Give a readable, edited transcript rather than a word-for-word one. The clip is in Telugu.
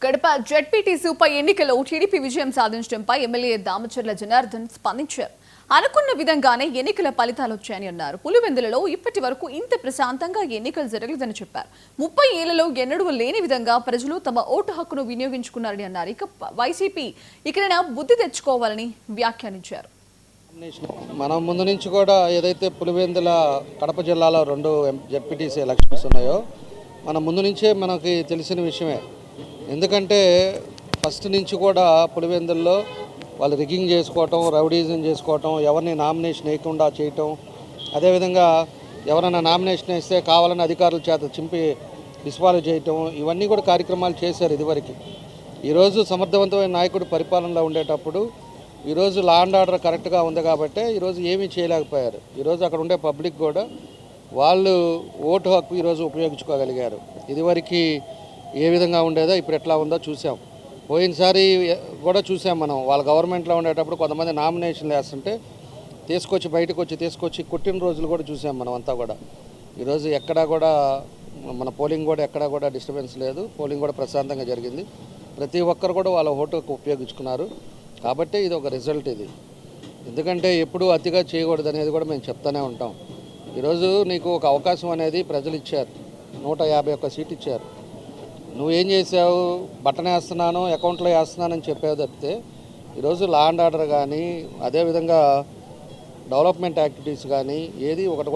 కడప జెడ్పీటీసీ ఉప ఎన్నికలో టీడీపీ విజయం సాధించడంపై ఎమ్మెల్యే దామచర్ల జనార్దన్ స్పందించారు. అనుకున్న విధంగానే ఎన్నికల ఫలితాలు వచ్చాయని అన్నారు. పులివెందులలో ఇప్పటి వరకు ఇంత ప్రశాంతంగా ఎన్నికలు జరగలేదని చెప్పారు. 30 ఏళ్లలో ఎన్నడూ లేని విధంగా ప్రజలు తమ ఓటు హక్కును వినియోగించుకున్నారని అన్నారు. ఇక వైసీపీ ఇకనైనా బుద్ధి తెచ్చుకోవాలని వ్యాఖ్యానించారు. మనం ముందు నుంచి కూడా ఏదైతే పులివెందుల కడప జిల్లాలో 2 జెడ్పీటీసీ ఎలక్షన్స్ ఉన్నాయో మన ముందు నుంచే మనకి తెలిసిన విషయమే. ఎందుకంటే ఫస్ట్ నుంచి కూడా పులివెందుల్లో వాళ్ళు రిగ్గింగ్ చేసుకోవటం, రౌడీజం చేసుకోవటం, ఎవరిని నామినేషన్ వేయకుండా చేయటం, అదేవిధంగా ఎవరైనా నామినేషన్ వేస్తే కావాలని అధికారుల చేత చింపి డిస్క్వాలిఫై చేయటం, ఇవన్నీ కూడా కార్యక్రమాలు చేశారు ఇదివరకు. ఈరోజు సమర్థవంతమైన నాయకుడు పరిపాలనలో ఉండేటప్పుడు ఈరోజు లా అండ్ ఆర్డర్ కరెక్ట్గా ఉంది కాబట్టి ఈరోజు ఏమీ చేయలేకపోయారు. ఈరోజు అక్కడ ఉండే పబ్లిక్ కూడా వాళ్ళు ఓటు హక్కు ఈరోజు ఉపయోగించుకోగలిగారు. ఇదివరకు ఏ విధంగా ఉండేదో ఇప్పుడు ఎట్లా ఉందో చూసాం. పోయినసారి కూడా చూసాం మనం. వాళ్ళ గవర్నమెంట్లో ఉండేటప్పుడు కొంతమంది నామినేషన్లు వేస్తుంటే బయటకు తీసుకొచ్చి కొట్టిన రోజులు కూడా చూసాం మనం అంతా కూడా. ఈరోజు ఎక్కడా కూడా మన పోలింగ్ కూడా ఎక్కడా కూడా డిస్టర్బెన్స్ లేదు. పోలింగ్ కూడా ప్రశాంతంగా జరిగింది. ప్రతి ఒక్కరు కూడా వాళ్ళ ఓటు హక్కు ఉపయోగించుకున్నారు. కాబట్టి ఇది ఒక రిజల్ట్. ఇది ఎందుకంటే ఎప్పుడు అతిగా చేయకూడదు అనేది కూడా మేము చెప్తూనే ఉంటాం. ఈరోజు నీకు ఒక అవకాశం అనేది ప్రజలు ఇచ్చారు. 151 సీట్ ఇచ్చారు. నువ్వేం చేసావు? బటన్ వేస్తున్నాను, అకౌంట్లో వేస్తున్నానని చెప్పావు తప్పితే ఈరోజు లా అండ్ ఆర్డర్ కానీ అదేవిధంగా డెవలప్మెంట్ యాక్టివిటీస్ కానీ ఏది ఒకటి